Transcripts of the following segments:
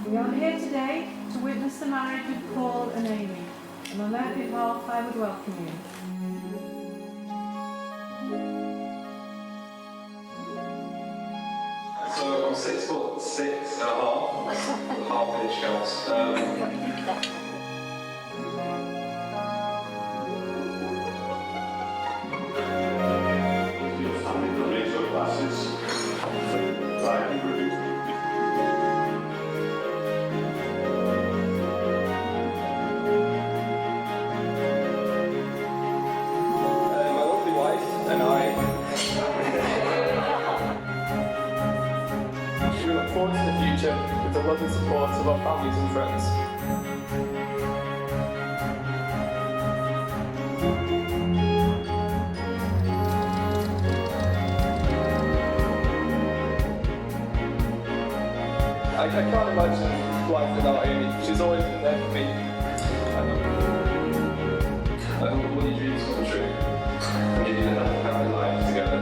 We are here today to witness the marriage of Paul and Amie, and on their behalf I would welcome you. So I'm 6'6.5", half-inch girls. Your family donates your glasses. My lovely wife and I. We look forward to the future with the love and support of our families and friends. I can't imagine life without Amie. She's always been there for me. I hope all your dreams come true and you live a happy life together.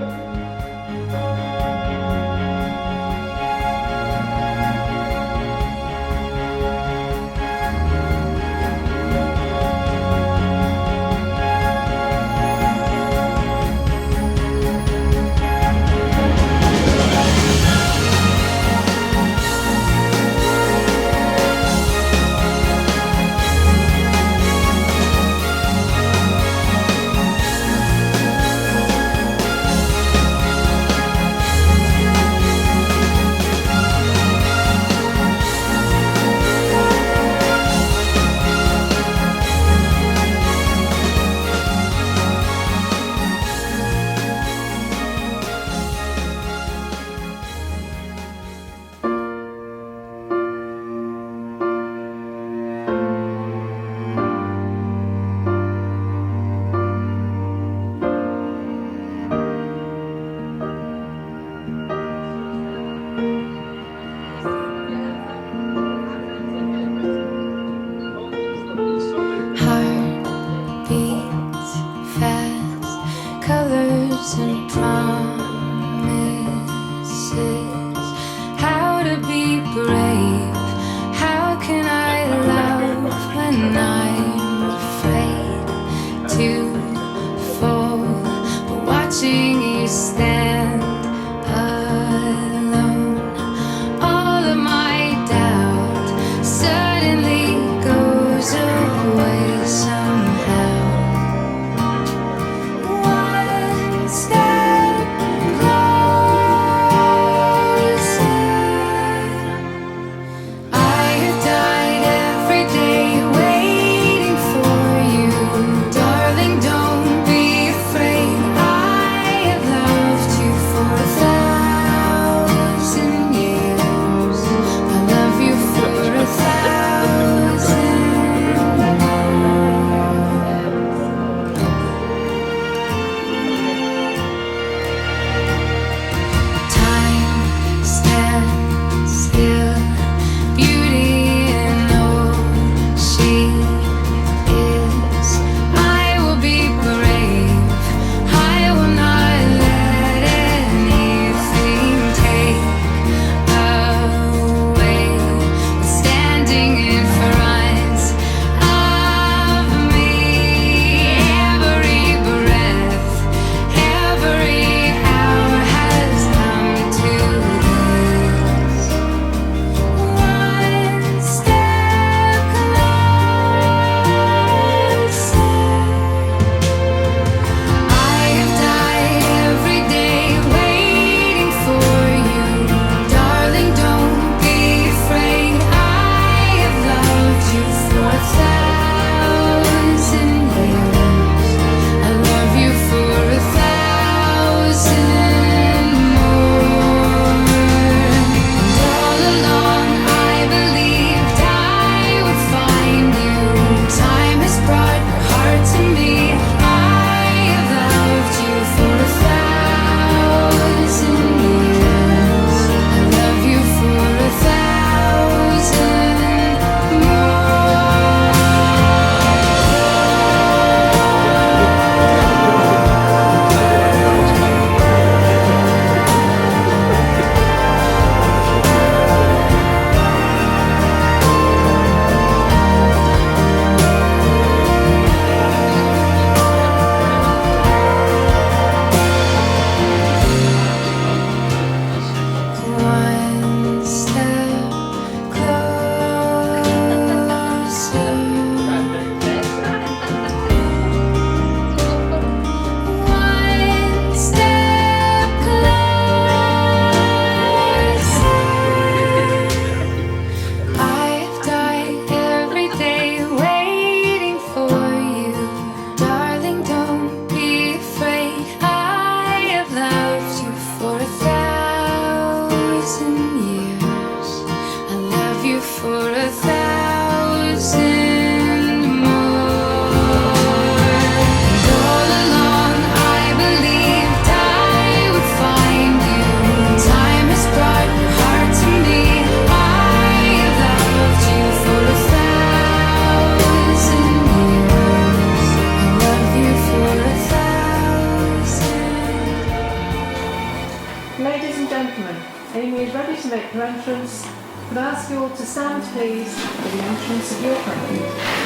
And promises, how to be brave, how can I love when I'm afraid to fall, but watching you stand alone, all of my doubt suddenly goes away somehow. One step entrance. Could I ask you all to stand, please, for the entrance of your home?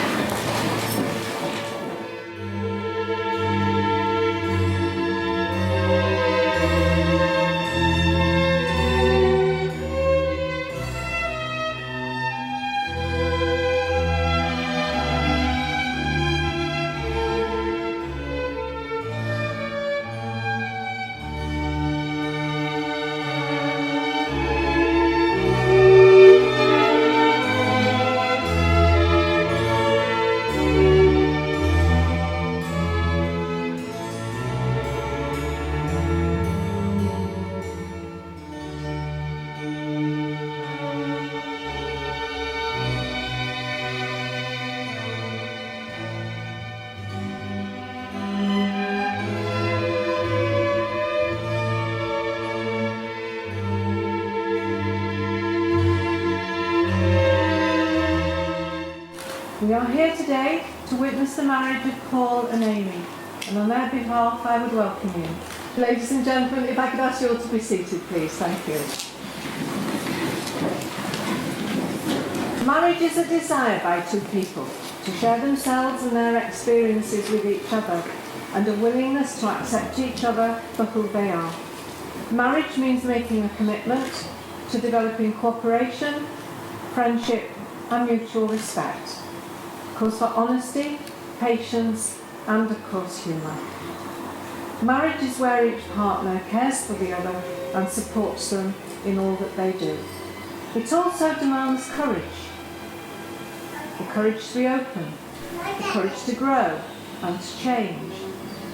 We are here today to witness the marriage of Paul and Amie, and on their behalf I would welcome you. Ladies and gentlemen, if I could ask you all to be seated, please. Thank you. Marriage is a desire by two people to share themselves and their experiences with each other, and a willingness to accept each other for who they are. Marriage means making a commitment to developing cooperation, friendship, and mutual respect. Calls for honesty, patience, and of course humour. Marriage is where each partner cares for the other and supports them in all that they do. It also demands courage. The courage to be open, the courage to grow and to change,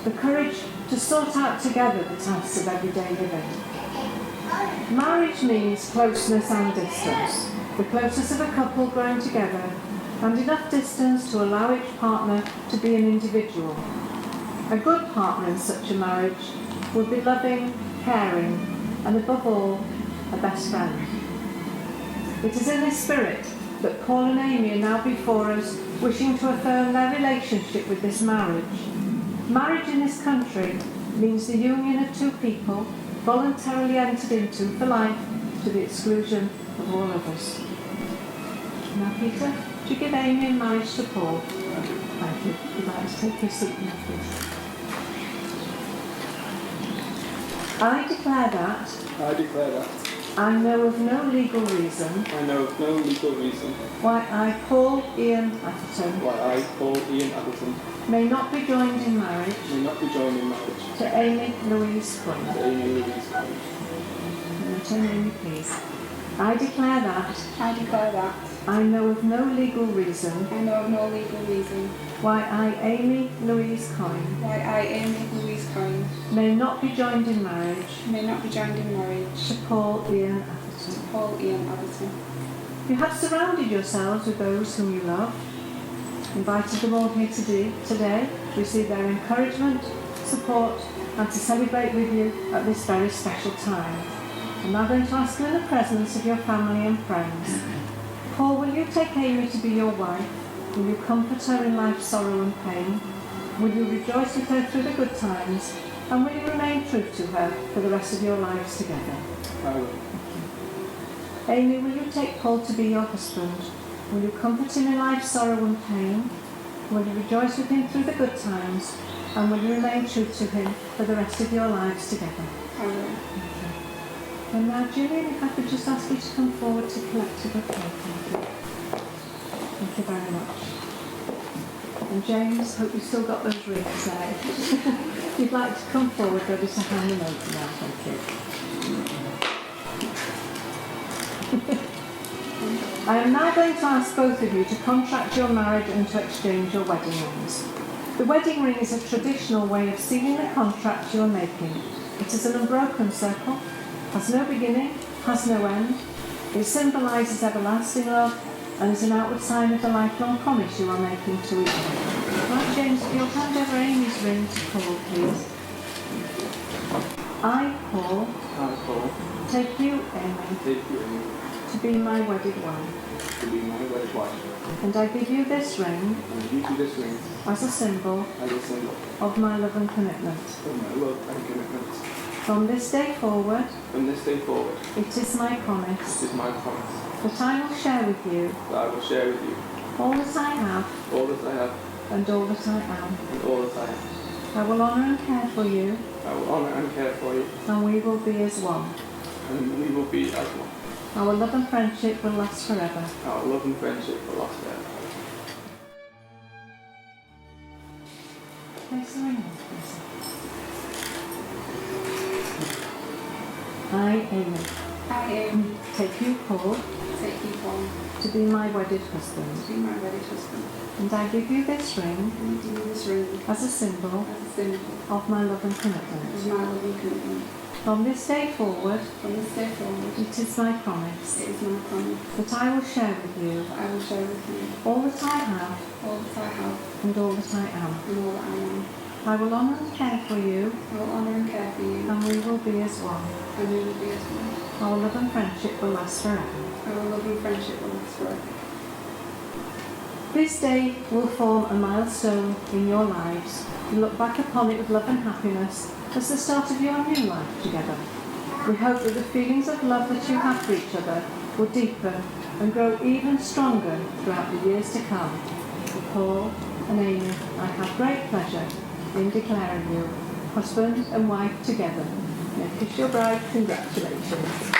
the courage to sort out together the tasks of everyday living. Marriage means closeness and distance, the closeness of a couple growing together, and enough distance to allow each partner to be an individual. A good partner in such a marriage would be loving, caring, and above all, a best friend. It is in this spirit that Paul and Amie are now before us, wishing to affirm their relationship with this marriage. Marriage in this country means the union of two people voluntarily entered into for life to the exclusion of all others. Now, Peter, would you give Amie in marriage to Paul? Thank you. You'd like to take your seat now, please. I declare that I know of no legal reason why I, Paul Ian Atherton, may not be joined in marriage to Amie Louise Coyne. Turn Amie, please. I declare that I know of no legal reason why I, Amie Louise Coyne, may not be joined in marriage to Paul Ian Atherton. You have surrounded yourselves with those whom you love, invited them all here today to receive their encouragement, support, and to celebrate with you at this very special time. I'm now going to ask you in the presence of your family and friends. Paul, will you take Amie to be your wife? Will you comfort her in life's sorrow and pain? Will you rejoice with her through the good times? And will you remain true to her for the rest of your lives together? I will. Amie, will you take Paul to be your husband? Will you comfort him in life's sorrow and pain? Will you rejoice with him through the good times? And will you remain true to him for the rest of your lives together? I will. And now, Julian, if I could just ask you to come forward to collect a bouquet, thank you. Thank you very much. And James, hope you've still got those rings there. If you'd like to come forward, ready to hand them over now, thank you. I am now going to ask both of you to contract your marriage and to exchange your wedding rings. The wedding ring is a traditional way of sealing the contract you are making. It is an unbroken circle, has no beginning, has no end. It symbolises everlasting love and is an outward sign of the lifelong promise you are making to each other. Right, James, if you'll hand over Amie's ring to Paul, please. I, Paul, take you, Amie, to be my wedded wife. And I give you this ring as a symbol of my love and commitment. From this day forward, it is my promise that I will share with you that I will share with you all that I have all that I have and all that I am. and all that I am. I will honour and care for you, I will honour and care for you, and we will be as one. and we will be as one. Our love and friendship will last forever. Our love and friendship will last forever. Place the ring on, please. I, Amy, I am take you, Paul, take you, Paul, to be my wedded husband, to be my wedded husband, and I give you this ring and I give you this ring as a symbol as a symbol of my love and of commitment. my love and commitment. From this day forward, From this day forward, it is my promise it is my promise that I will share with you that I will share with you all that I have all that I have and all that I am. and all that I am. I will honour and care for you, I will honour and care for you, and we will be as one. and we will be as one. Our love and friendship will last forever. Our love and friendship will last forever. This day will form a milestone in your lives. You look back upon it with love and happiness as the start of your new life together. We hope that the feelings of love that you have for each other will deepen and grow even stronger throughout the years to come. For Paul and Amy, I have great pleasure in declaring you husband and wife together. May I kiss your bride. Congratulations.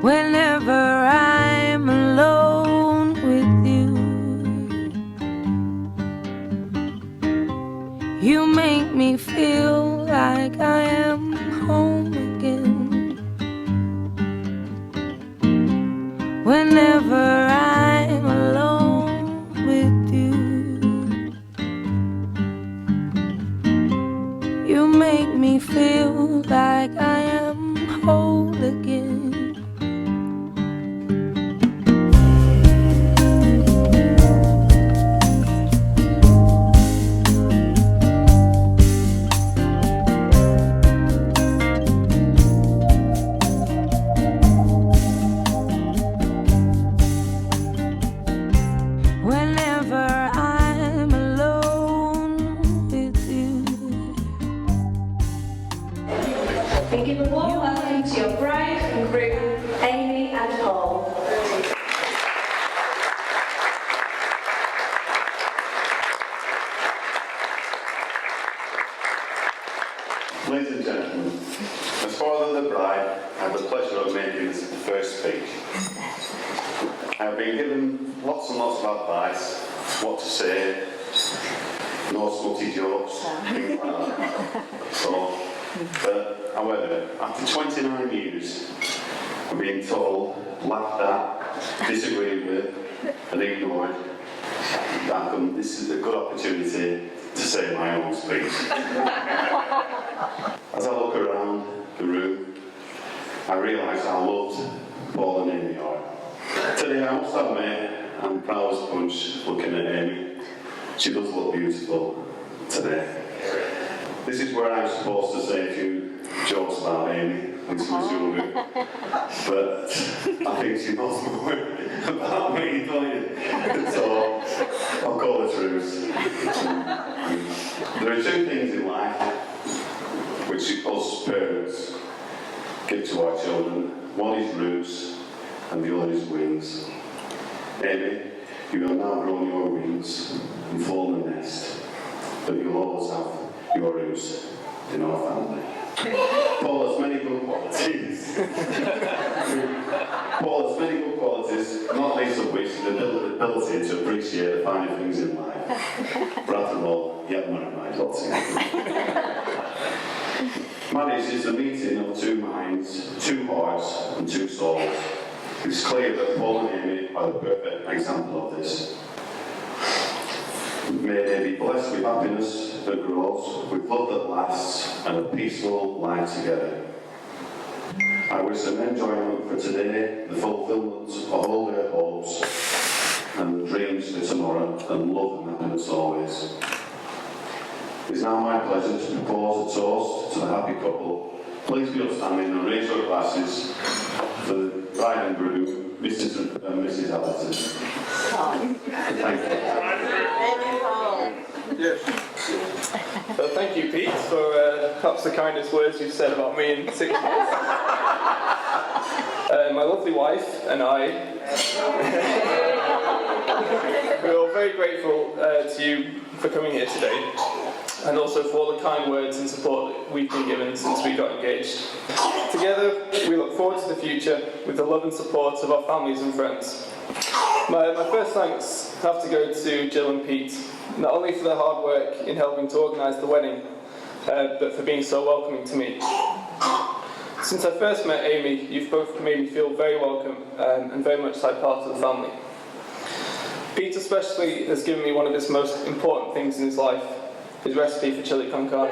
Whenever I'm alone with you, you make me feel like I am home again. Whenever I'm alone with you, you make me feel like I am whole again. And give a warm welcome to your bride and groom, Amie and Paul. Ladies and gentlemen, as father of the bride, I have the pleasure of making this first speech. I have been given lots and lots of advice, what to say, no smutty jokes, things like that. However, after 29 years of being told, laughed at, disagreed with, and ignored, this is a good opportunity to say my own speech. As I look around the room, I realise how loved Paul and Amie are. Today, I must admit, I'm proud as punch looking at Amie. She does look beautiful today. This is where I'm supposed to say a few jokes about Amie, which was doing, but I think she knows more about me, don't you? So I'll call the truth. There are two things in life which us parents give to our children. One is roots and the other is wings. Amie, you have now grown your wings and flown the nest, but you'll always have your roots in our family. Paul has many good qualities. Paul has many good qualities, not least of which is the ability to appreciate the finer things in life. But after all, yet one of my thoughts. Marriage is the meeting of two minds, two hearts, and two souls. It's clear that Paul and Amie are the perfect example of this. May they be blessed with happiness that grows, with love that lasts, and a peaceful life together. I wish them enjoyment for today, the fulfilment of all their hopes, and dreams for tomorrow, and love and happiness always. It's now my pleasure to propose a toast to the happy couple. Please be upstanding and raise your glasses for the bride and groom, Mrs. and Mrs. Atherton. Thank you. Yes. So thank you, Pete, for perhaps the kindest words you've said about me in 6 years. My lovely wife and I, we're all very grateful to you for coming here today, and also for all the kind words and support that we've been given since we got engaged. Together, we look forward to the future with the love and support of our families and friends. My first thanks have to go to Jill and Pete, not only for their hard work in helping to organise the wedding, but for being so welcoming to me. Since I first met Amie, you've both made me feel very welcome and very much like part of the family. Pete especially has given me one of his most important things in his life, his recipe for chili con carne.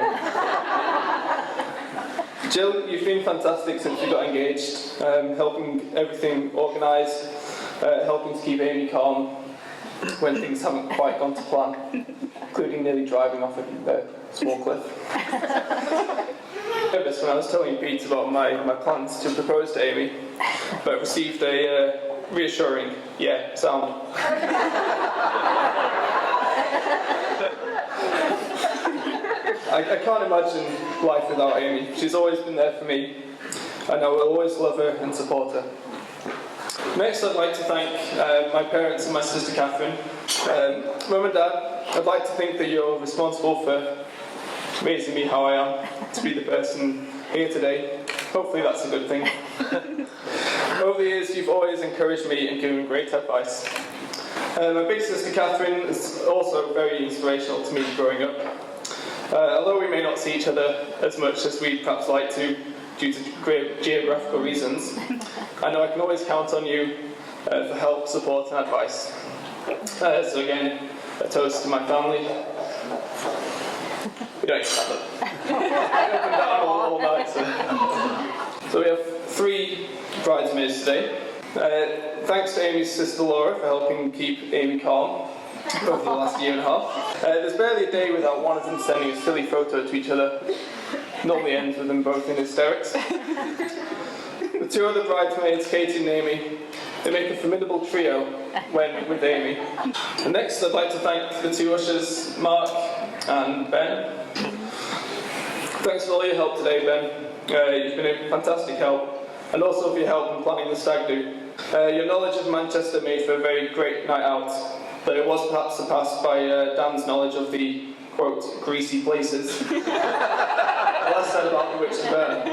Jill, you've been fantastic since we got engaged, helping everything organised, helping to keep Amie calm when things haven't quite gone to plan, including nearly driving off a small cliff. Nervous when I was telling Pete about my plans to propose to Amie, but received a reassuring, yeah, sound. I can't imagine life without Amie. She's always been there for me, and I will always love her and support her. Next, I'd like to thank my parents and my sister Catherine. Mum and Dad, I'd like to think that you're responsible for raising me how I am to be the person here today. Hopefully that's a good thing. Over the years, you've always encouraged me and given great advice. My big sister Catherine is also very inspirational to me growing up. Although we may not see each other as much as we'd perhaps like to due to great geographical reasons, I know I can always count on you for help, support and advice. So again, a toast to my family. We don't stand up. I opened down all night. So we have 3 bridesmaids today. Thanks to Amie's sister Laura for helping keep Amie calm over the last year and a half. There's barely a day without one of them sending a silly photo to each other. Normally ends with them both in hysterics. The 2 other bridesmaids, Katie and Amie, they make a formidable trio when with Amie. And next I'd like to thank the 2 ushers, Mark and Ben. Thanks for all your help today, Ben. You've been a fantastic help, and also for your help in planning the stag do. Your knowledge of Manchester made for a very great night out, but it was perhaps surpassed by Dan's knowledge of the, quote, greasy places. Less said about the Witch and Burn.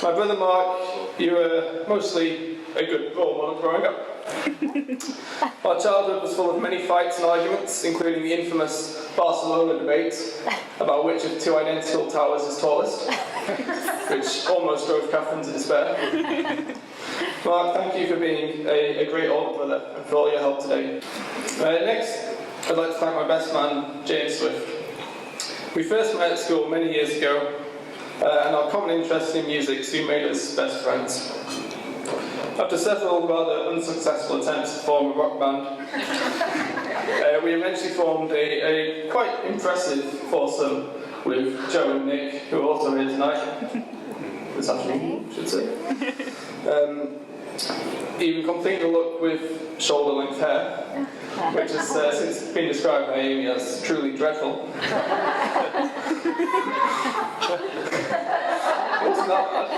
My brother Mark, you were mostly a good role model growing up. Our childhood was full of many fights and arguments, including the infamous Barcelona debate about which of 2 identical towers is tallest, which almost drove Catherine to despair. Mark, thank you for being a great older brother and for all your help today. Next, I'd like to thank my best man, James Swift. We first met at school many years ago, and our common interest in music soon made us best friends. After several rather unsuccessful attempts to form a rock band, we eventually formed a quite impressive foursome with Joe and Nick, who are also here tonight. This afternoon, I should say. Even complete the look with shoulder-length hair, which has since been described by Amie as truly dreadful. It's not bad.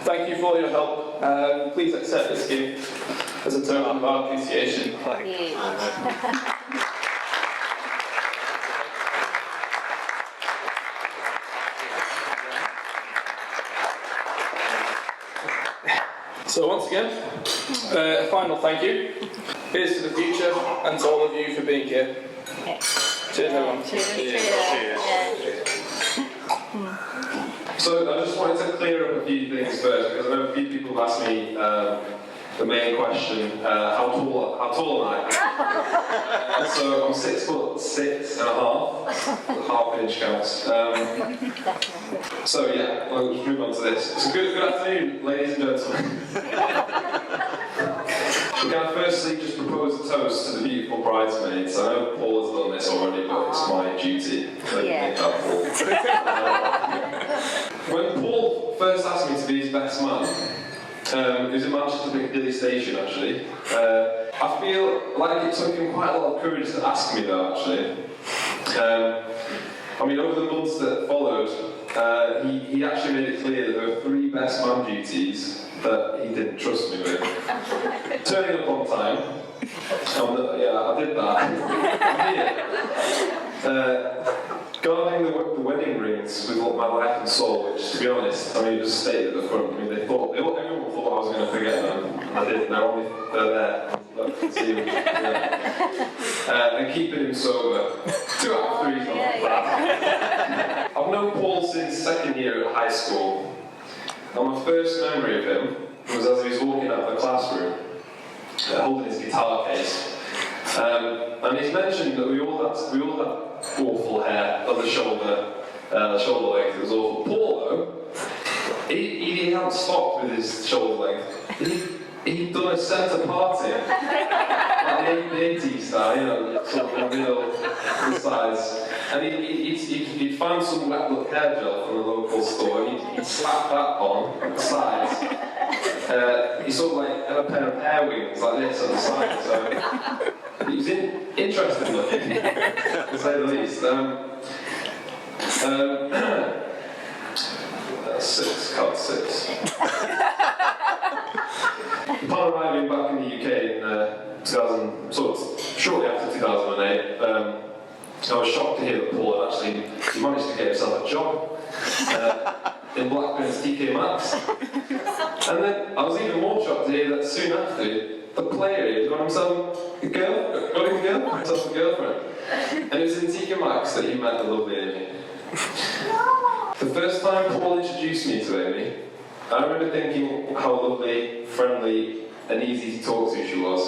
Thank you for all your help. Please accept this gift as a token of our appreciation. So once again, a final thank you. Here's to the future and to all of you for being here. Cheers everyone. Cheers. So I just wanted to clear up a few things first, because I know a few people have asked me the main question, how tall am I? So I'm 6'6.5", half an inch counts. So yeah, we'll just move on to this. So good afternoon, ladies and gentlemen. We're going to firstly just propose a toast to the beautiful bridesmaids. I know Paul has done this already, but it's my duty. When Paul first asked me to be his best man, it was in Manchester Piccadilly Station actually. I feel like it took him quite a lot of courage to ask me though, actually. I mean, over the months that followed, he actually made it clear that there were 3 best man duties that he didn't trust me with. Turning up on time. I did that. Guarding the wedding rings with my life and soul, which, to be honest, I mean, it just stayed at the front. I mean, everyone thought I was going to forget them, and I didn't. They're there. Look, see them. Yeah. And keeping him sober. 2 out of 3 is not bad. I've known Paul since second year at high school, and my first memory of him was as he was walking out of the classroom, holding his guitar case. And he's mentioned that we all had awful hair on the shoulder length. It was awful. Paul, though, he hadn't stopped with his shoulder length. He'd done a centre parting, like the 80s style, you know, sort of in the middle, the sides. And he'd found some wet look hair gel from the local store, and he'd slapped that on the sides. He sort of like had a pair of hair wings like this on the side, so he was interesting looking, to say the least. Card 6. Upon arriving back in the UK in shortly after 2008, I was shocked to hear that Paul had actually managed to get himself a job in Blackburn's TK Maxx. And then I was even more shocked to hear that soon after, the player had got himself a girlfriend. And it was in TK Maxx that he met the lovely Amy. The first time Paul introduced me to Amy, I remember thinking how lovely, friendly, and easy to talk to she was.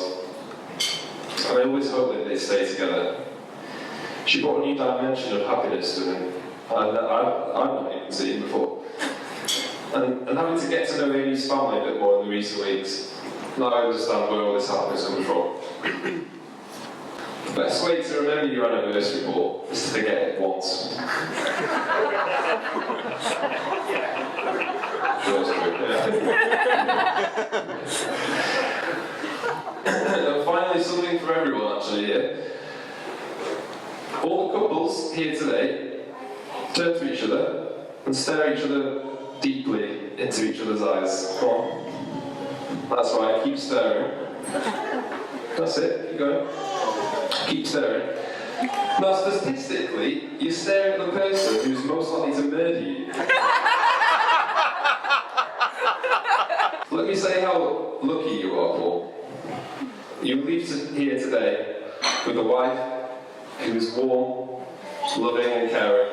And I always hoped that they'd stay together. She brought a new dimension of happiness to him I'd not even seen before. And having to get to know Amy's family a bit more in the recent weeks, now I understand where all this happiness comes from. The best way to remember your anniversary, Paul, is to forget it once. And finally, something for everyone actually here. All the couples here today turn to each other and stare each other deeply into each other's eyes. Come on. That's right, keep staring. That's it, keep going. Keep staring. Now, statistically, you're staring at the person who's most likely to murder you. Let me say how lucky you are, Paul. You leave here today with a wife who is warm, loving and caring.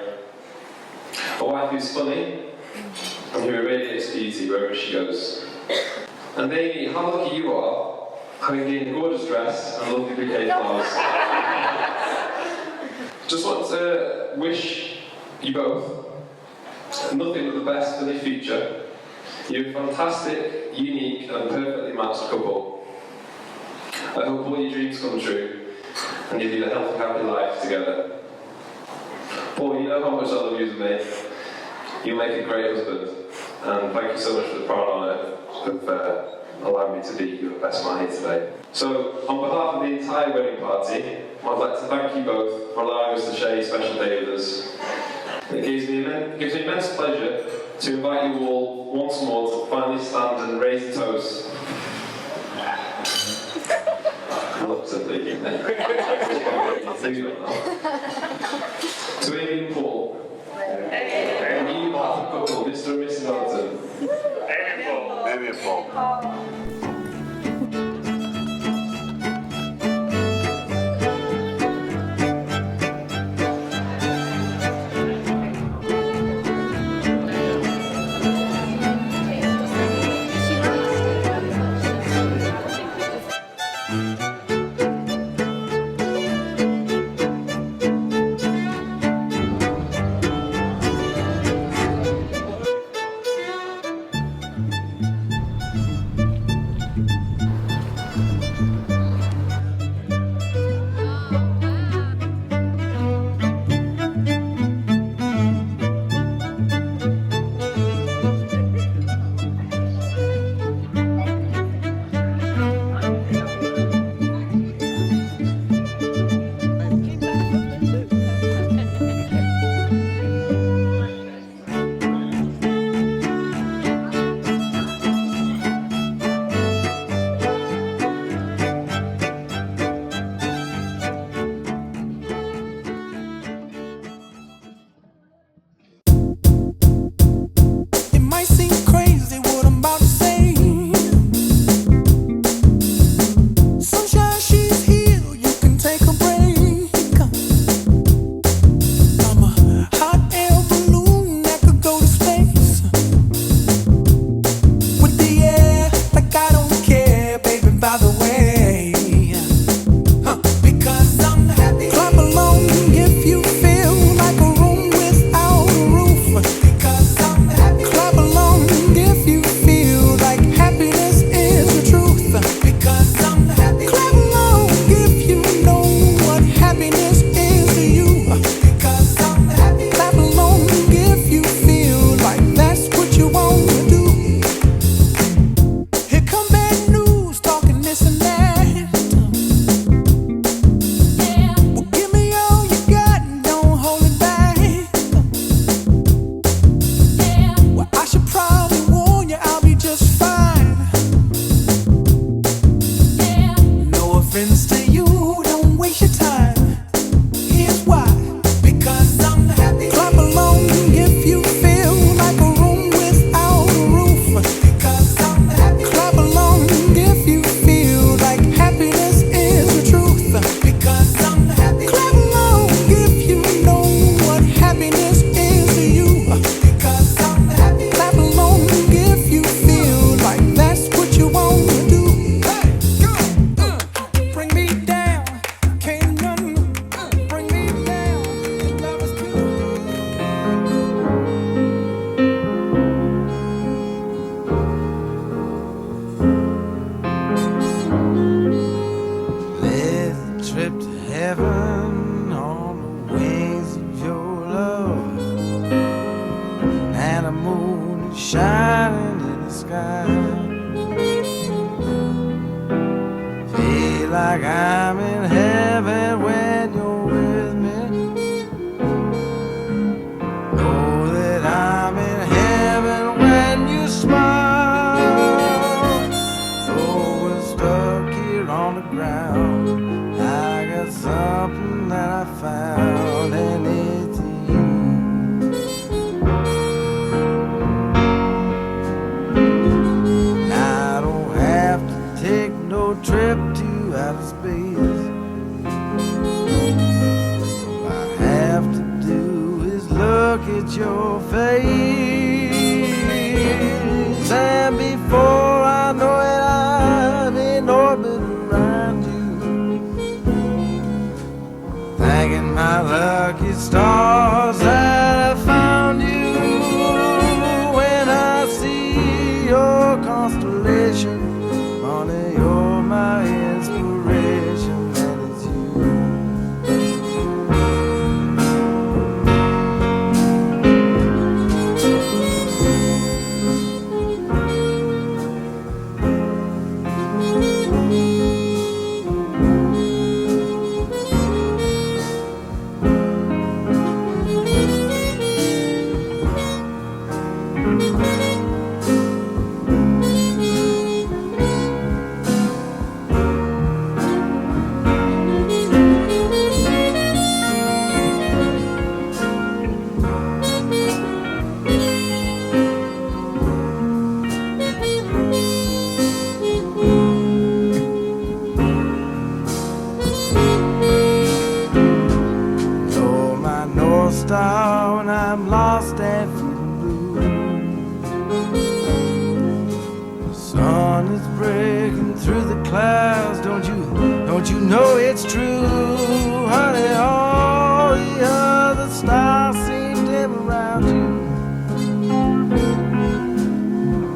A wife who's funny and who radiates beauty wherever she goes. And Amy, how lucky you are, having gained a gorgeous dress and lovely bouquet of flowers. Just want to wish you both nothing but the best for the future. You're a fantastic, unique and perfectly matched couple. I hope all your dreams come true and you lead a healthy, happy life together. Paul, you know how much I love you as a mate. You'll make a great husband, and thank you so much for the proud honour of allowing me to be your best man here today. So, on behalf of the entire wedding party, I'd like to thank you both for allowing us to share your special day with us. It gives me immense pleasure to invite you all once more to finally stand and raise a toast. Reluctantly. To Amy and Paul. And you, part of the couple, Mr. and Mrs. Atherton. Amy and Paul. heaven on the wings of your love, and the moon is shining in the sky. Feel like I'm in heaven when you're with me. Know that I'm in heaven when you smile. Though we're stuck here on the ground, I got something that I found, and it's you. I don't have to take no trip to outer space. All I have to do is look at your face, and before I know it, I'm in orbit around you, thanking my lucky stars that I found you. When I see your constellation, honey, you're my inspiration, and it's you. You're my North Star when I'm lost and feeling blue. The sun is breaking through the clouds. Don't you know it's true, honey? All the other stars seem dim around you.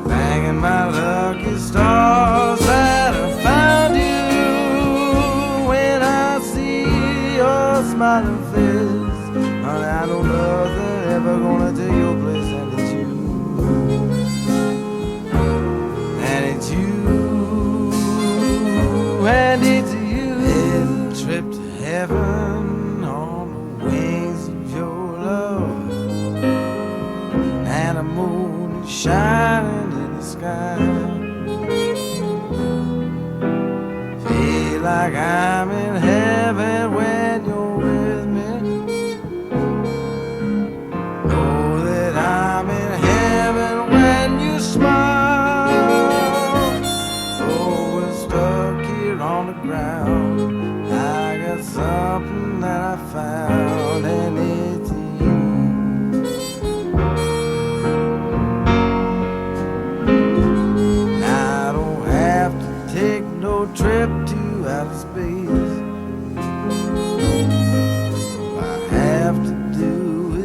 Thanking my lucky stars that I found you. When I see your smiling face, honey, I know nothing ever gonna take your place, and it's you, and it's you, and it's you. Little trip to heaven on the wings of your love, and the moon is shining in the sky. Feel like I'm in heaven when you're with me. Know that I'm in heaven when you smile. Though we're stuck here on the ground, I got something that I found, and it's you. I don't have to take no trip to outer space. All I have to do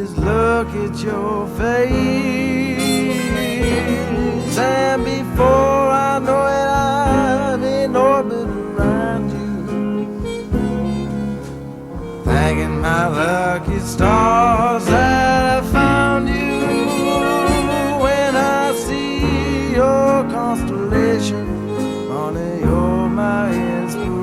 is look at your face, and before I know it, I'm in orbit around you, thanking my lucky stars that I found you. When I see your constellation, honey, you're my inspiration.